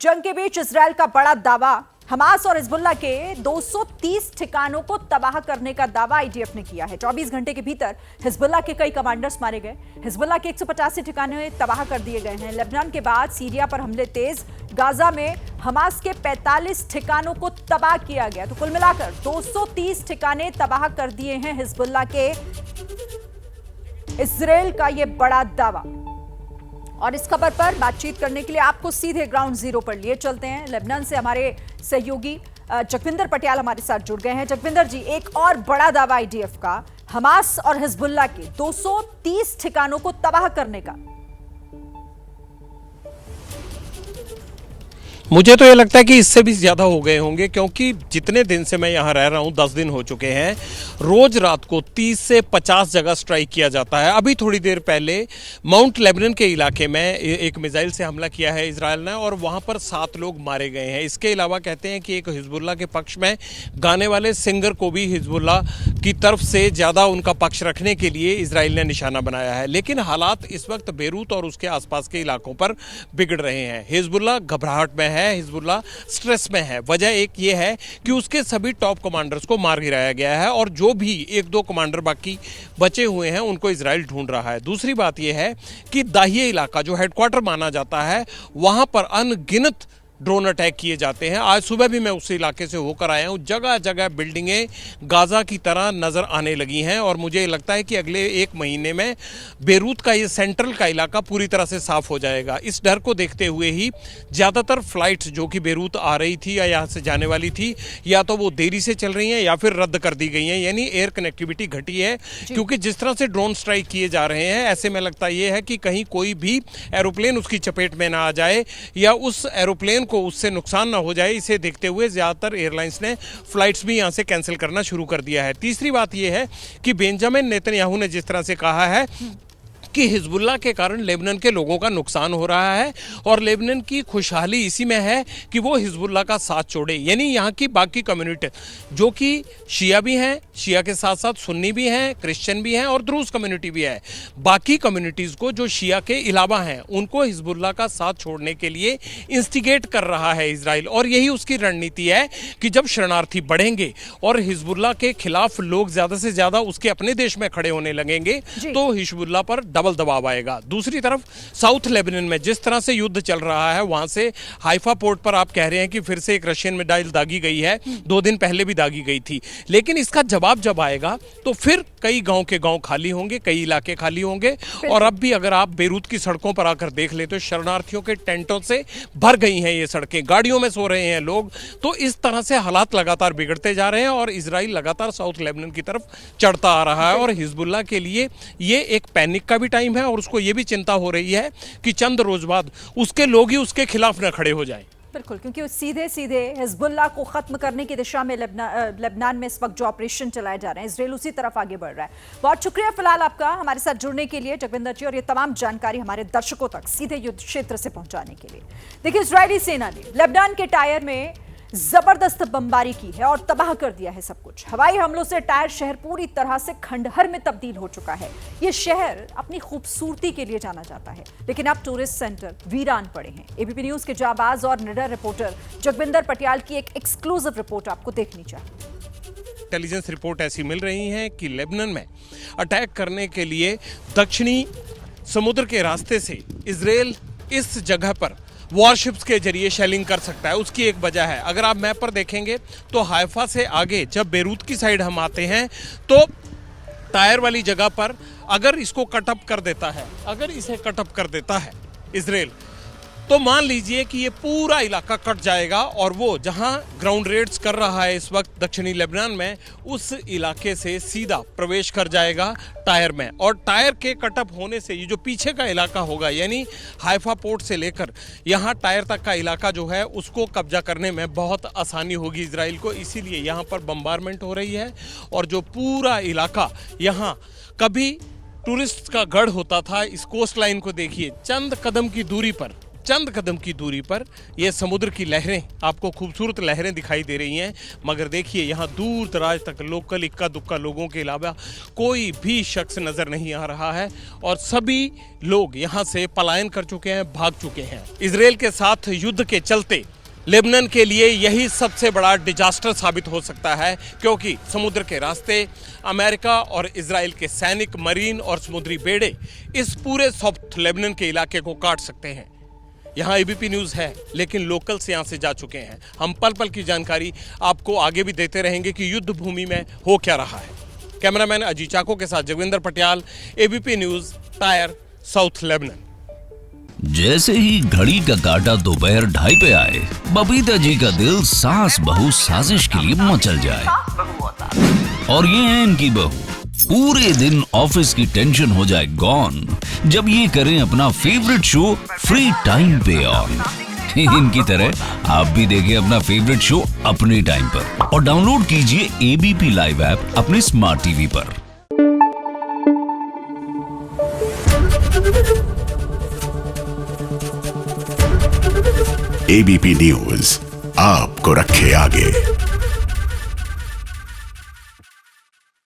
जंग के बीच इजरायल का बड़ा दावा। हमास और हिजबुल्लाह के 230 ठिकानों को तबाह करने का दावा आईडीएफ ने किया है। 24 घंटे के भीतर हिजबुल्लाह के कई कमांडर्स मारे गए। हिजबुल्लाह के 185 ठिकाने तबाह कर दिए गए हैं। लेबनान के बाद सीरिया पर हमले तेज। गाजा में हमास के 45 ठिकानों को तबाह किया गया। तो कुल मिलाकर 230 ठिकाने तबाह कर दिए हैं हिजबुल्लाह के। इजरायल का यह बड़ा दावा। और इस खबर पर बातचीत करने के लिए आपको सीधे ग्राउंड जीरो पर लिए चलते हैं। लेबनान से हमारे सहयोगी जगविंदर पटियाल हमारे साथ जुड़ गए हैं। जगविंदर जी, एक और बड़ा दावा आईडीएफ का हमास और हिजबुल्लाह के 230 ठिकानों को तबाह करने का। मुझे तो ये लगता है कि इससे भी ज़्यादा हो गए होंगे, क्योंकि जितने दिन से मैं यहाँ रह रहा हूँ, 10 दिन हो चुके हैं, रोज रात को 30 से 50 जगह स्ट्राइक किया जाता है। अभी थोड़ी देर पहले माउंट लेबनन के इलाके में एक मिसाइल से हमला किया है इजराइल ने, और वहाँ पर 7 लोग मारे गए हैं। इसके अलावा कहते हैं कि एक हिजबुल्लाह के पक्ष में गाने वाले सिंगर को भी हिजबुल्लाह की तरफ से ज़्यादा उनका पक्ष रखने के लिए इजराइल ने निशाना बनाया है। लेकिन हालात इस वक्त बेरूत और उसके आसपास के इलाकों पर बिगड़ रहे हैं। हिजबुल्लाह घबराहट में है, हिजबुल्लाह स्ट्रेस में है। वजह एक ये है कि उसके सभी टॉप कमांडर्स को मार गिराया गया है, और जो भी 1-2 कमांडर बाकी बचे हुए हैं उनको इजराइल ढूंढ रहा है। दूसरी बात यह है कि दाहिया इलाका जो हेडक्वार्टर माना जाता है, वहां पर अनगिनत ड्रोन अटैक किए जाते हैं। आज सुबह भी मैं उस इलाके से होकर आया हूं। जगह जगह बिल्डिंगें गाजा की तरह नजर आने लगी हैं, और मुझे लगता है कि अगले 1 महीने में बेरूत का ये सेंट्रल का इलाका पूरी तरह से साफ हो जाएगा। इस डर को देखते हुए ही ज़्यादातर फ्लाइट्स जो कि बेरूत आ रही थी या यहाँ से जाने वाली थी, या तो वो देरी से चल रही हैं या फिर रद्द कर दी गई हैं, यानी एयर कनेक्टिविटी घटी है। क्योंकि जिस तरह से ड्रोन स्ट्राइक किए जा रहे हैं, ऐसे में लगता ये है कि कहीं कोई भी एरोप्लेन उसकी चपेट में ना आ जाए, या उस एरोप्लेन को उससे नुकसान ना हो जाए। इसे देखते हुए ज़्यादातर एयरलाइंस ने फ्लाइट्स भी यहां से कैंसिल करना शुरू कर दिया है। तीसरी बात यह है कि बेंजामिन नेतन्याहू ने जिस तरह से कहा है कि हिजबुल्लाह के कारण लेबनान के लोगों का नुकसान हो रहा है, और लेबनान की खुशहाली इसी में है कि वो हिजबुल्लाह का साथ छोड़े। यानी यहाँ की बाकी कम्युनिटी जो कि शिया भी हैं, शिया के साथ साथ सुन्नी भी हैं, क्रिश्चियन भी हैं और द्रूज कम्युनिटी भी है, बाकी कम्युनिटीज़ को जो शिया के अलावा हैं उनको हिजबुल्लाह का साथ छोड़ने के लिए इंस्टिगेट कर रहा है इजराइल। और यही उसकी रणनीति है कि जब शरणार्थी बढ़ेंगे और हिजबुल्लाह के खिलाफ लोग ज़्यादा से ज़्यादा उसके अपने देश में खड़े होने लगेंगे, तो हिजबुल्लाह पर डबल दबाव आएगा। दूसरी तरफ साउथ लेबनान में जिस तरह से युद्ध चल रहा है, वहां से हाइफा पोर्ट पर आप कह रहे हैं कि फिर से एक रशियन मिसाइल दागी गई है। 2 दिन पहले भी दागी गई थी। लेकिन इसका जवाब जब आएगा तो फिर कई गांव के गांव खाली होंगे, कई इलाके खाली होंगे। और अब भी अगर आप बेरूत की सड़कों पर आकर देख ले तो शरणार्थियों के टेंटों से भर गई हैं ये सड़कें, गाड़ियों में सो रहे हैं लोग। तो इस तरह से हालात लगातार बिगड़ते जा रहे हैं, और इजराइल लगातार साउथ लेबनान की तरफ चढ़ता आ रहा है। और हिजबुल्लाह के लिए ये एक पैनिक का भी टाइम है, और उसको ये भी चिंता हो रही है कि चंद रोज बाद उसके लोग ही उसके खिलाफ न खड़े हो जाएं। बिल्कुल, क्योंकि सीधे सीधे हिजबुल्लाह को खत्म करने की दिशा में लेबनान में इस वक्त जो ऑपरेशन चलाए जा रहे हैं, इजराइल उसी तरफ आगे बढ़ रहा है। बहुत शुक्रिया फिलहाल आपका हमारे साथ जुड़ने के लिए जगविंदर जी, और ये तमाम जानकारी हमारे दर्शकों तक सीधे युद्ध क्षेत्र से पहुंचाने के लिए। देखिए, इजरायली सेना ने लेबनान के टायर में जबरदस्त बमबारी की है और तबाह कर दिया है सब कुछ। हवाई हमलों से टायर शहर पूरी तरह से खंडहर में तब्दील हो चुका है। यह शहर अपनी खूबसूरती के लिए जाना जाता है, लेकिन अब टूरिस्ट सेंटर वीरान पड़े हैं। एबीपी न्यूज के जाबाज और निडर रिपोर्टर जगविंदर पटियाल की एक एक्सक्लूसिव रिपोर्ट आपको देखनी चाहिए। इंटेलिजेंस रिपोर्ट ऐसी मिल रही है कि लेबनान में अटैक करने के लिए दक्षिणी समुद्र के रास्ते से इजराइल इस जगह पर वॉरशिप्स के जरिए शेलिंग कर सकता है। उसकी एक वजह है, अगर आप मैप पर देखेंगे तो हाइफा से आगे जब बेरूत की साइड हम आते हैं तो टायर वाली जगह पर अगर इसको कटअप कर देता है, अगर इसे कटअप कर देता है इजराइल, तो मान लीजिए कि ये पूरा इलाका कट जाएगा, और वो जहां ग्राउंड रेड्स कर रहा है इस वक्त दक्षिणी लेबनान में, उस इलाके से सीधा प्रवेश कर जाएगा टायर में। और टायर के कटअप होने से ये जो पीछे का इलाका होगा, यानी हाइफा पोर्ट से लेकर यहाँ टायर तक का इलाका जो है, उसको कब्जा करने में बहुत आसानी होगी इजराइल को। इसीलिए यहाँ पर बम्बारमेंट हो रही है, और जो पूरा इलाका यहाँ कभी टूरिस्ट का गढ़ होता था, इस कोस्ट लाइन को देखिए, चंद कदम की दूरी पर चंद कदम की दूरी पर ये समुद्र की लहरें, आपको खूबसूरत लहरें दिखाई दे रही हैं, मगर देखिए यहाँ दूर दराज तक लोकल इक्का दुक्का लोगों के अलावा कोई भी शख्स नजर नहीं आ रहा है और सभी लोग यहाँ से पलायन कर चुके हैं, भाग चुके हैं। इजराइल के साथ युद्ध के चलते लेबनान के लिए यही सबसे बड़ा डिजास्टर साबित हो सकता है, क्योंकि समुद्र के रास्ते अमेरिका और इजराइल के सैनिक, मरीन और समुद्री बेड़े इस पूरे साउथ लेबनान के इलाके को काट सकते हैं। यहाँ एबीपी न्यूज़ है, लेकिन लोकल्स यहाँ से जा चुके हैं। हम पल पल की जानकारी आपको आगे भी देते रहेंगे कि युद्ध भूमि में हो क्या रहा है। कैमरामैन अजीत चाको के साथ Jagvinder Patiyal, ABP news, Tyre, south Lebanon. जैसे ही घड़ी का काटा दोपहर 2:30 पे आए, बबीता जी का दिल सास बहू साजिश के लिए मचल जाए। और ये है इनकी बहू, पूरे दिन ऑफिस की टेंशन हो जाए गॉन जब ये करें अपना फेवरेट शो फ्री टाइम पे ऑन। इनकी तरह आप भी देखें अपना फेवरेट शो अपने टाइम पर और डाउनलोड कीजिए एबीपी लाइव ऐप अपने स्मार्ट टीवी पर। एबीपी न्यूज आपको रखे आगे।